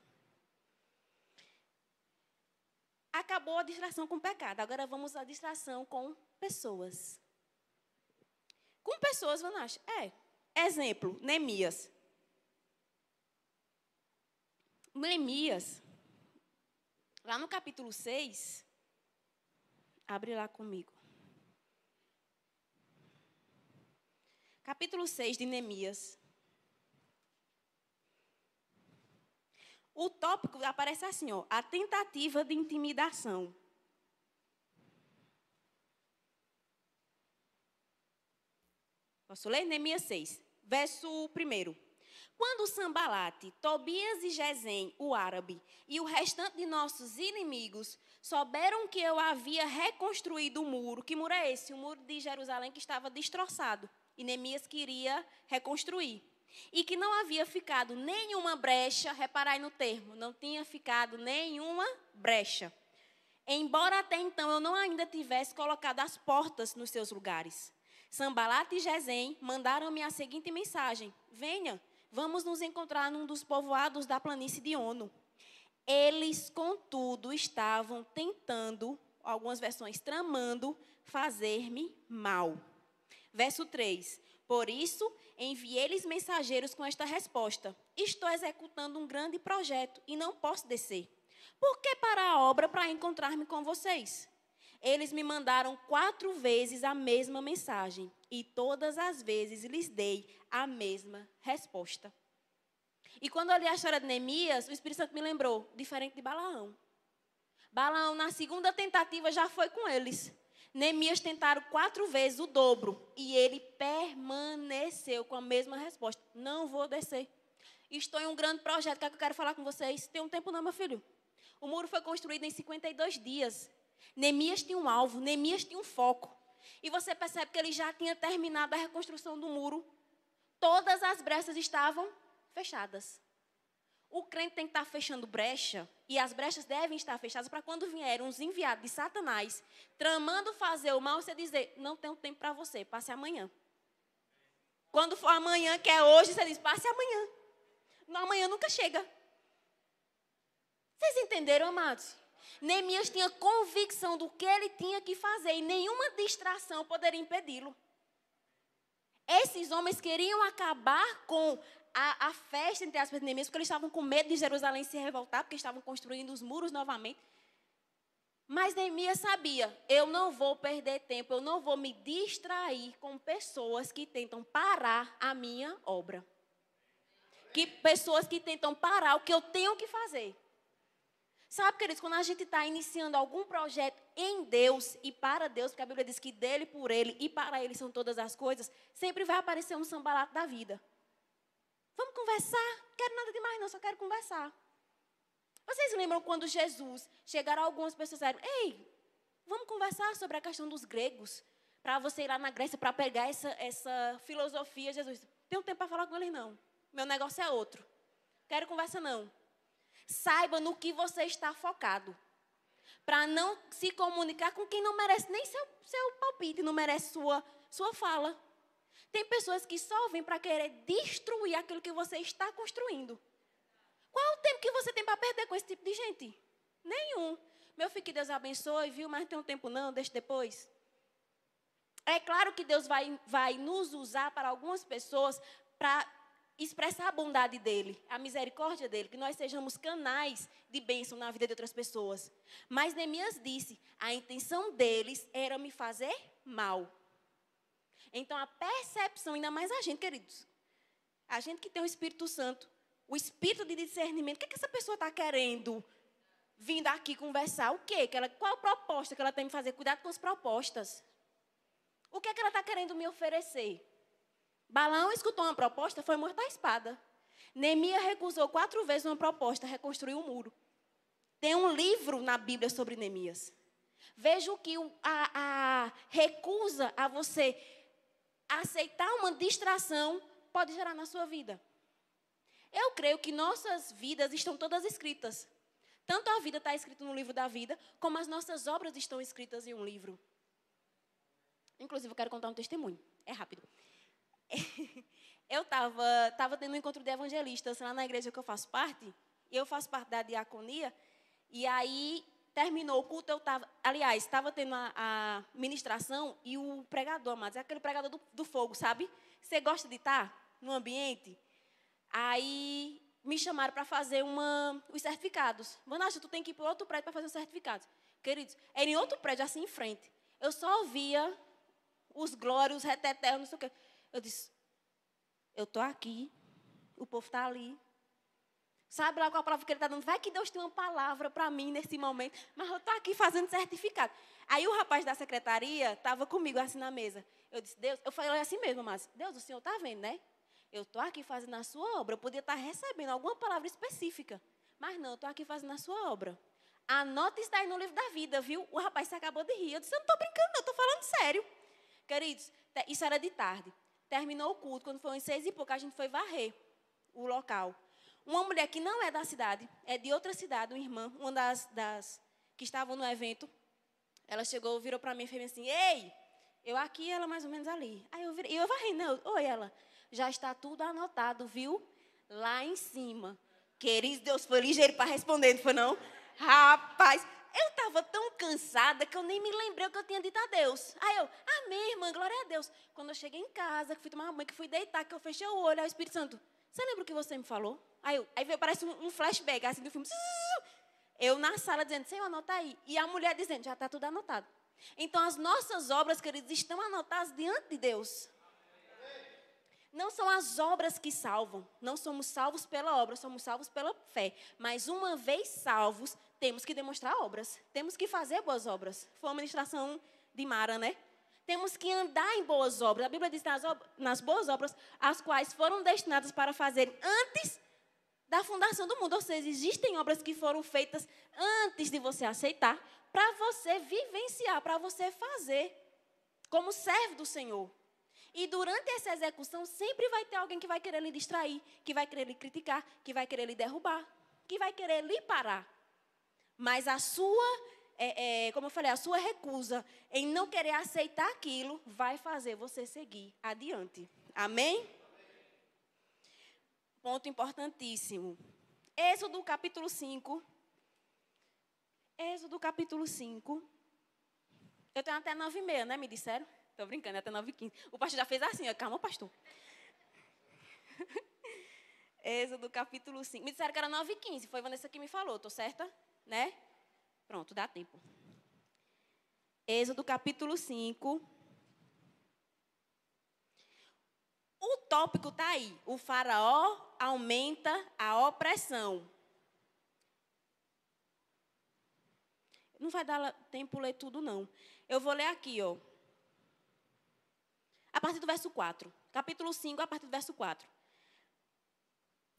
Acabou a distração com o pecado. Agora vamos à distração com pessoas. Com pessoas, Vanache? Exemplo, Neemias. Neemias, lá no capítulo 6, abre lá comigo. Capítulo 6 de Neemias. O tópico aparece assim, a tentativa de intimidação. Posso ler? Neemias 6, verso 1. Quando Sambalate, Tobias e Gesem, o árabe, e o restante de nossos inimigos souberam que eu havia reconstruído o muro. Que muro é esse? O muro de Jerusalém que estava destroçado. E Neemias queria reconstruir. E que não havia ficado nenhuma brecha, reparai no termo, não tinha ficado nenhuma brecha. Embora até então eu não ainda tivesse colocado as portas nos seus lugares. Sambalate e Gesem mandaram-me a seguinte mensagem: venha, vamos nos encontrar num dos povoados da planície de Ono. Eles, contudo, estavam tentando, algumas versões tramando, fazer-me mal. Verso 3. Por isso, enviei-lhes mensageiros com esta resposta: estou executando um grande projeto e não posso descer. Por que parar a obra para encontrar-me com vocês? Eles me mandaram 4 vezes a mesma mensagem e todas as vezes lhes dei a mesma resposta. E quando eu li a história de Neemias, o Espírito Santo me lembrou, diferente de Balaão. Balaão, na segunda tentativa, já foi com eles. Neemias tentaram 4 vezes o dobro e ele permaneceu com a mesma resposta: não vou descer. Estou em um grande projeto que eu quero falar com vocês. Tem um tempo não, meu filho. O muro foi construído em 52 dias. Neemias tinha um alvo, Neemias tinha um foco. E você percebe que ele já tinha terminado a reconstrução do muro. Todas as brechas estavam fechadas. O crente tem que estar fechando brecha, e as brechas devem estar fechadas para quando vierem uns enviados de Satanás, tramando fazer o mal, você dizer: não tenho tempo para você, passe amanhã. Quando for amanhã, que é hoje, você diz: passe amanhã. Não, amanhã nunca chega. Vocês entenderam, amados? Neemias tinha convicção do que ele tinha que fazer, e nenhuma distração poderia impedi-lo. Esses homens queriam acabar com a festa, entre aspas, de Neemias, porque eles estavam com medo de Jerusalém se revoltar, porque estavam construindo os muros novamente. Mas Neemias sabia: eu não vou perder tempo, eu não vou me distrair com pessoas que tentam parar a minha obra. Pessoas que tentam parar o que eu tenho que fazer. Sabe, queridos, quando a gente está iniciando algum projeto em Deus e para Deus, porque a Bíblia diz que dele, por ele e para ele são todas as coisas, sempre vai aparecer um Sambalate da vida. Vamos conversar? Não quero nada demais não, só quero conversar. Vocês lembram quando Jesus, chegaram algumas pessoas e disseram: ei, vamos conversar sobre a questão dos gregos, para você ir lá na Grécia, para pegar essa filosofia. Jesus disse: tenho tempo para falar com eles, não. Meu negócio é outro. Quero conversa, não. Saiba no que você está focado. Para não se comunicar com quem não merece nem seu palpite, não merece sua fala. Tem pessoas que só vêm para querer destruir aquilo que você está construindo. Qual é o tempo que você tem para perder com esse tipo de gente? Nenhum. Meu filho, que Deus abençoe, viu? Mas não tem um tempo não, deixa depois. É claro que Deus vai nos usar para algumas pessoas para expressar a bondade dEle, a misericórdia dEle, que nós sejamos canais de bênção na vida de outras pessoas. Mas Neemias disse, a intenção deles era me fazer mal. Então a percepção, ainda mais a gente, queridos, a gente que tem o Espírito Santo, o espírito de discernimento, o que é que essa pessoa está querendo vindo aqui conversar? O quê? Qual a proposta que ela tem que fazer? Cuidado com as propostas. O que é que ela está querendo me oferecer? Balaão escutou uma proposta, foi morto à espada. Neemias recusou 4 vezes uma proposta, reconstruiu um muro. Tem um livro na Bíblia sobre Neemias. Veja o que a recusa a você aceitar uma distração pode gerar na sua vida. Eu creio que nossas vidas estão todas escritas. Tanto a vida está escrita no livro da vida, como as nossas obras estão escritas em um livro. Inclusive, eu quero contar um testemunho. É rápido. Eu estava tendo um encontro de evangelistas lá na igreja que eu faço parte. Eu faço parte da diaconia. E aí, terminou o culto, estava tendo a ministração e o pregador, mas é aquele pregador do fogo, sabe? Você gosta de estar no ambiente? Aí, me chamaram para fazer os certificados. Vanessa, tu tem que ir para outro prédio para fazer os certificados. Queridos, era em outro prédio, assim em frente. Eu só ouvia os glórios, os retetés, não sei o quê. Eu disse, eu estou aqui, o povo está ali. Sabe lá qual a palavra que ele está dando? Vai que Deus tem uma palavra para mim nesse momento, mas eu estou aqui fazendo certificado. Aí o rapaz da secretaria estava comigo assim na mesa. Eu disse, Deus, eu falei assim mesmo, mas Deus, o Senhor está vendo, né? Eu estou aqui fazendo a sua obra. Eu podia estar recebendo alguma palavra específica, mas não, eu estou aqui fazendo a sua obra. Anota isso daí no livro da vida, viu? O rapaz se acabou de rir. Eu disse, eu não estou brincando, não, estou falando sério. Queridos, isso era de tarde. Terminou o culto, quando foi às 6 e pouco, a gente foi varrer o local. Uma mulher que não é da cidade, é de outra cidade, uma irmã, uma das que estavam no evento, ela chegou, virou para mim e fez assim, ei, eu aqui, ela mais ou menos ali. Aí eu virei, e eu varrei, não, oi, ela, já está tudo anotado, viu? Lá em cima. Querido, Deus foi ligeiro para responder, não foi não? Rapaz, eu estava tão cansada que eu nem me lembrei o que eu tinha dito a Deus. Aí eu, amém, irmã, glória a Deus. Quando eu cheguei em casa, que fui tomar uma banho, que fui deitar, que eu fechei o olho, aí o Espírito Santo, você lembra o que você me falou? Aí veio, parece um flashback, assim, do filme. Eu na sala dizendo, Senhor, anota aí. E a mulher dizendo, já está tudo anotado. Então, as nossas obras, queridos, estão anotadas diante de Deus. Não são as obras que salvam. Não somos salvos pela obra, somos salvos pela fé. Mas uma vez salvos, temos que demonstrar obras. Temos que fazer boas obras. Foi uma ministração de Mara, né? Temos que andar em boas obras. A Bíblia diz nas boas obras, as quais foram destinadas para fazer antes da fundação do mundo. Ou seja, existem obras que foram feitas antes de você aceitar, para você vivenciar, para você fazer, como servo do Senhor. E durante essa execução, sempre vai ter alguém que vai querer lhe distrair, que vai querer lhe criticar, que vai querer lhe derrubar, que vai querer lhe parar. Mas a sua, como eu falei, a sua recusa em não querer aceitar aquilo, vai fazer você seguir adiante. Amém? Ponto importantíssimo. Êxodo capítulo 5. Êxodo capítulo 5. Eu tenho até 9h30, né? Me disseram? Estou brincando, até 9h15. O pastor já fez assim, ó, calma, pastor. Êxodo capítulo 5. Me disseram que era 9h15, foi a Vanessa que me falou, estou certa? Né? Pronto, dá tempo. Êxodo capítulo 5. O tópico está aí. O faraó aumenta a opressão. Não vai dar tempo ler tudo, não. Eu vou ler aqui, ó. A partir do verso 4. Capítulo 5, a partir do verso 4.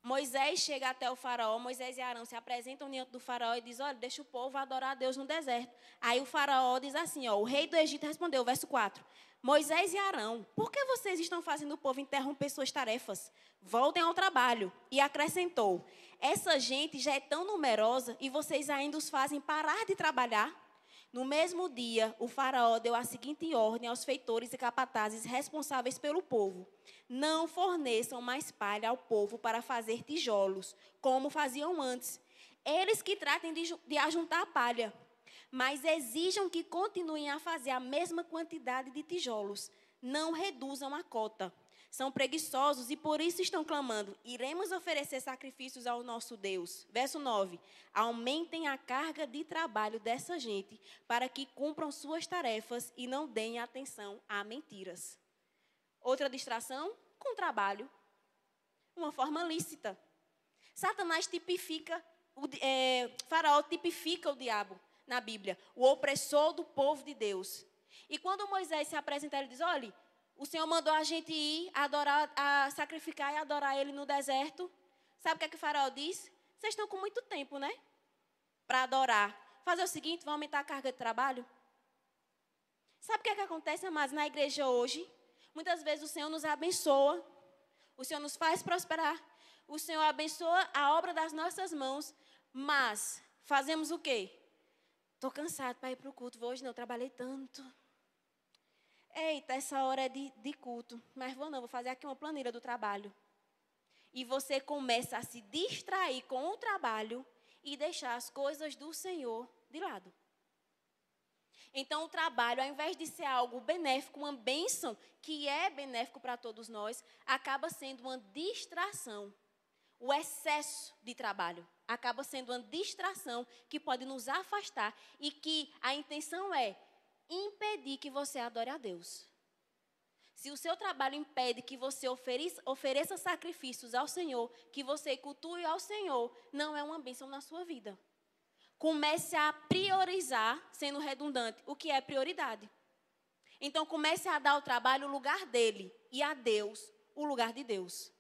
Moisés chega até o faraó. Moisés e Arão se apresentam diante do faraó e diz, olha, deixa o povo adorar a Deus no deserto. Aí o faraó diz assim, ó, o rei do Egito respondeu, verso 4. Moisés e Arão, por que vocês estão fazendo o povo interromper suas tarefas? Voltem ao trabalho. E acrescentou, essa gente já é tão numerosa e vocês ainda os fazem parar de trabalhar? No mesmo dia, o faraó deu a seguinte ordem aos feitores e capatazes responsáveis pelo povo. Não forneçam mais palha ao povo para fazer tijolos, como faziam antes. Eles que tratem de ajuntar a palha, mas exijam que continuem a fazer a mesma quantidade de tijolos. Não reduzam a cota. São preguiçosos e por isso estão clamando, iremos oferecer sacrifícios ao nosso Deus. Verso 9, aumentem a carga de trabalho dessa gente, para que cumpram suas tarefas e não deem atenção a mentiras. Outra distração, com trabalho, uma forma lícita. Satanás tipifica, Faraó tipifica o diabo na Bíblia, o opressor do povo de Deus. E quando Moisés se apresenta, ele diz, olha, o Senhor mandou a gente ir adorar, a sacrificar e adorar Ele no deserto. Sabe o que o Faraó diz? Vocês estão com muito tempo, né? Para adorar. Fazer o seguinte, vão aumentar a carga de trabalho. Sabe o que acontece, amados, na igreja hoje? Muitas vezes o Senhor nos abençoa. O Senhor nos faz prosperar. O Senhor abençoa a obra das nossas mãos. Mas fazemos o quê? Estou cansado para ir para o culto. Hoje não, eu trabalhei tanto. Eita, essa hora é de culto, mas vou fazer aqui uma planilha do trabalho. E você começa a se distrair com o trabalho e deixar as coisas do Senhor de lado. Então, o trabalho, ao invés de ser algo benéfico, uma bênção, que é benéfico para todos nós, acaba sendo uma distração. O excesso de trabalho acaba sendo uma distração que pode nos afastar e que a intenção é impedir que você adore a Deus. Se o seu trabalho impede que você ofereça sacrifícios ao Senhor, que você cultue ao Senhor, não é uma bênção na sua vida. Comece a priorizar, sendo redundante, o que é prioridade. Então comece a dar ao trabalho o lugar dele e a Deus o lugar de Deus.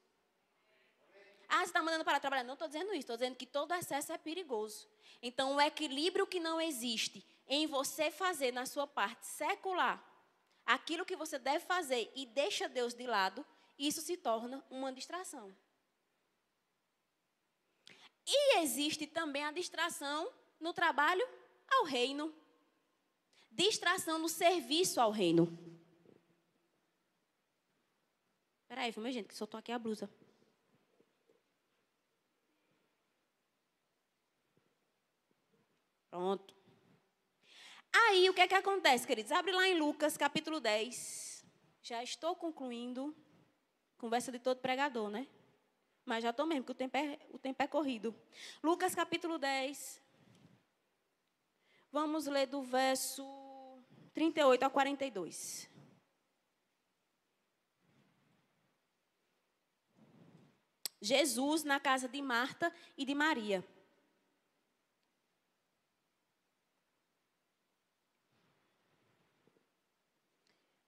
Ah, você está mandando para trabalhar? Não estou dizendo isso, estou dizendo que todo excesso é perigoso. Então o equilíbrio que não existe em você fazer na sua parte secular aquilo que você deve fazer e deixa Deus de lado, isso se torna uma distração. E existe também a distração no trabalho ao reino. Distração no serviço ao reino. Espera aí, viu, minha gente, que soltou aqui a blusa. Pronto. Aí, o que é que acontece, queridos? Abre lá em Lucas, capítulo 10. Já estou concluindo. Conversa de todo pregador, né? Mas já estou mesmo, porque o tempo é corrido. Lucas, capítulo 10. Vamos ler do verso 38 a 42. Jesus na casa de Marta e de Maria.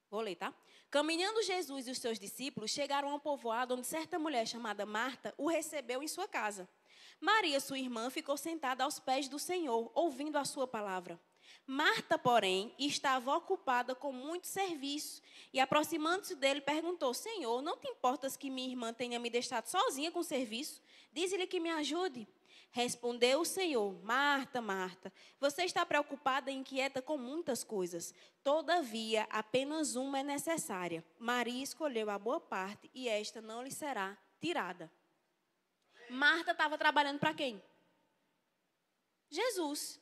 Vou ler, tá? Caminhando Jesus e os seus discípulos chegaram a um povoado onde certa mulher chamada Marta o recebeu em sua casa. Maria, sua irmã, ficou sentada aos pés do Senhor, ouvindo a sua palavra. Marta, porém, estava ocupada com muito serviço e, aproximando-se dele, perguntou, Senhor, não te importas que minha irmã tenha me deixado sozinha com o serviço? Dize-lhe que me ajude. Respondeu o Senhor, Marta, Marta, você está preocupada e inquieta com muitas coisas. Todavia, apenas uma é necessária. Maria escolheu a boa parte e esta não lhe será tirada. Marta estava trabalhando para quem? Jesus.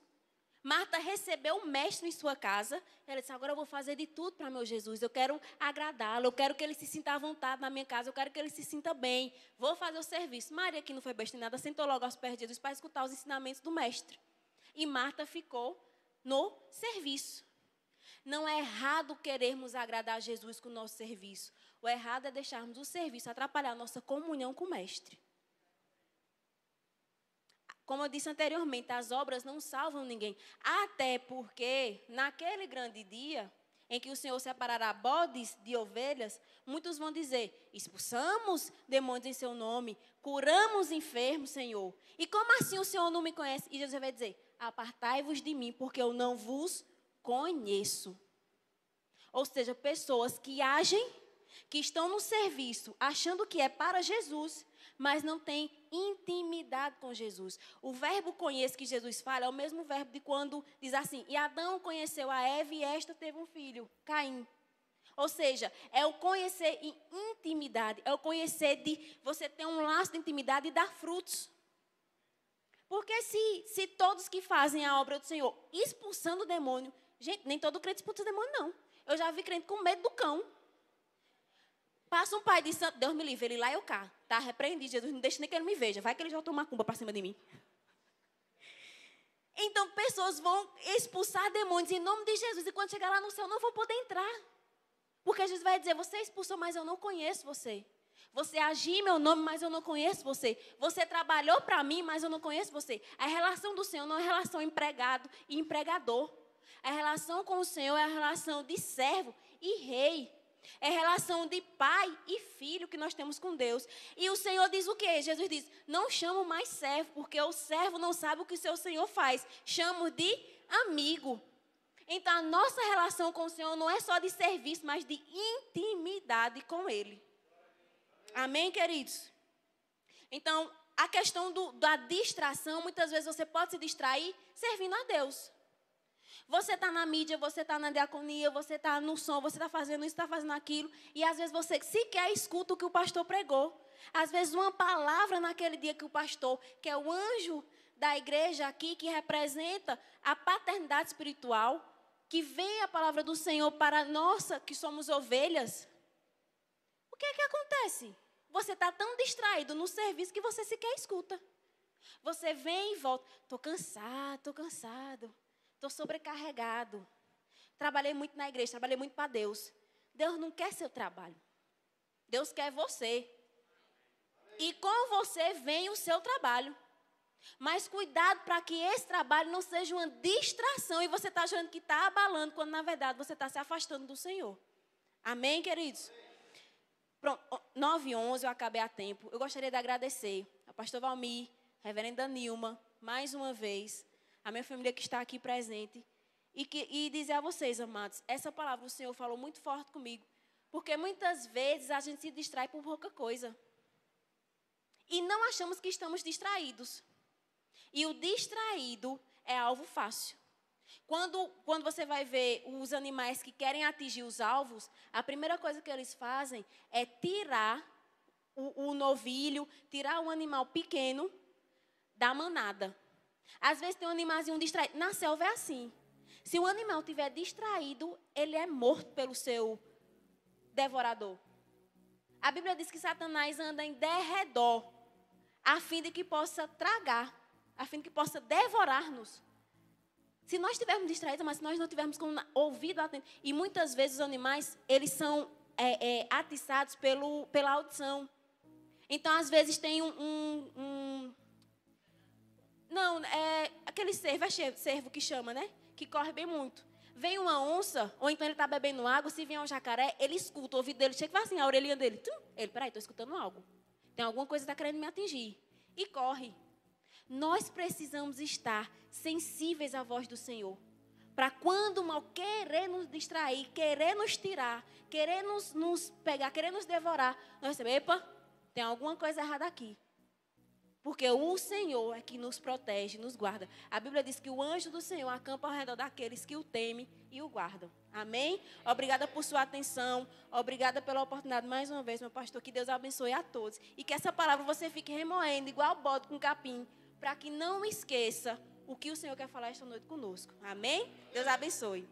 Marta recebeu o mestre em sua casa. Ela disse, agora eu vou fazer de tudo para meu Jesus. Eu quero agradá-lo, eu quero que ele se sinta à vontade na minha casa, eu quero que ele se sinta bem. Vou fazer o serviço. Maria, que não foi besta em nada, sentou logo aos pés de Jesus para escutar os ensinamentos do mestre. E Marta ficou no serviço. Não é errado querermos agradar a Jesus com o nosso serviço. O errado é deixarmos o serviço atrapalhar a nossa comunhão com o mestre. Como eu disse anteriormente, as obras não salvam ninguém. Até porque, naquele grande dia, em que o Senhor separará bodes de ovelhas, muitos vão dizer, expulsamos demônios em seu nome, curamos enfermos, Senhor. E como assim o Senhor não me conhece? E Jesus vai dizer, apartai-vos de mim, porque eu não vos conheço. Ou seja, pessoas que agem, que estão no serviço, achando que é para Jesus, mas não têm intimidade com Jesus. O verbo conhecer que Jesus fala é o mesmo verbo de quando diz assim, e Adão conheceu a Eva e esta teve um filho, Caim. Ou seja, é o conhecer em intimidade, é o conhecer de você ter um laço de intimidade e dar frutos. Porque se todos que fazem a obra do Senhor expulsando o demônio, gente, nem todo crente expulsa o demônio, não. Eu já vi crente com medo do cão. Passa um pai de santo, Deus me livre, ele lá eu cá. Tá repreendido, Jesus não deixa nem que ele me veja. Vai que ele já toma macumba para cima de mim. Então, pessoas vão expulsar demônios em nome de Jesus. E quando chegar lá no céu, não vão poder entrar. Porque Jesus vai dizer, você expulsou, mas eu não conheço você. Você agiu em meu nome, mas eu não conheço você. Você trabalhou para mim, mas eu não conheço você. A relação do Senhor não é relação empregado e empregador. A relação com o Senhor é a relação de servo e rei. É relação de pai e filho que nós temos com Deus. E o Senhor diz o quê? Jesus diz, não chamo mais servo, porque o servo não sabe o que o seu Senhor faz. Chamo de amigo. Então, a nossa relação com o Senhor não é só de serviço, mas de intimidade com Ele. Amém, queridos? Então, a questão da distração, muitas vezes você pode se distrair servindo a Deus. Você está na mídia, você está na diaconia, você está no som, você está fazendo isso, está fazendo aquilo. E às vezes você sequer escuta o que o pastor pregou. Às vezes uma palavra naquele dia que o pastor, que é o anjo da igreja aqui, que representa a paternidade espiritual, que vem a palavra do Senhor para nós, que somos ovelhas. O que é que acontece? Você está tão distraído no serviço que você sequer escuta. Você vem e volta. Estou cansado. Estou sobrecarregado. Trabalhei muito na igreja, trabalhei muito para Deus. Deus não quer seu trabalho. Deus quer você. E com você vem o seu trabalho. Mas cuidado para que esse trabalho não seja uma distração e você está achando que está abalando, quando na verdade você está se afastando do Senhor. Amém, queridos? Pronto, 9h11, eu acabei a tempo. Eu gostaria de agradecer a pastor Valmir, a reverenda Nilma, mais uma vez, a minha família que está aqui presente, e dizer a vocês, amados, essa palavra o Senhor falou muito forte comigo, porque muitas vezes a gente se distrai por pouca coisa. E não achamos que estamos distraídos. E o distraído é alvo fácil. Quando você vai ver os animais que querem atingir os alvos, a primeira coisa que eles fazem é tirar o novilho, tirar o animal pequeno da manada. Às vezes tem um animalzinho distraído. Na selva é assim. Se o animal estiver distraído, ele é morto pelo seu devorador. A Bíblia diz que Satanás anda em derredor, a fim de que possa tragar, a fim de que possa devorar-nos. Se nós estivermos distraídos, mas se nós não tivermos com ouvido atento, e muitas vezes os animais, eles são atiçados pela audição. Então, às vezes tem aquele cervo que chama, né? Que corre bem muito. Vem uma onça, ou então ele está bebendo água, se vier um jacaré, ele escuta, o ouvido dele chega e faz assim, a orelhinha dele. Ele, peraí, estou escutando algo. Tem alguma coisa que está querendo me atingir. E corre. Nós precisamos estar sensíveis à voz do Senhor. Para quando o mal querer nos distrair, querer nos tirar, querer nos pegar, querer nos devorar, nós sabemos, epa, tem alguma coisa errada aqui. Porque o Senhor é que nos protege, nos guarda. A Bíblia diz que o anjo do Senhor acampa ao redor daqueles que o temem e o guardam. Amém? Obrigada por sua atenção. Obrigada pela oportunidade mais uma vez, meu pastor. Que Deus abençoe a todos. E que essa palavra você fique remoendo, igual bode com capim, para que não esqueça o que o Senhor quer falar esta noite conosco. Amém? Deus abençoe.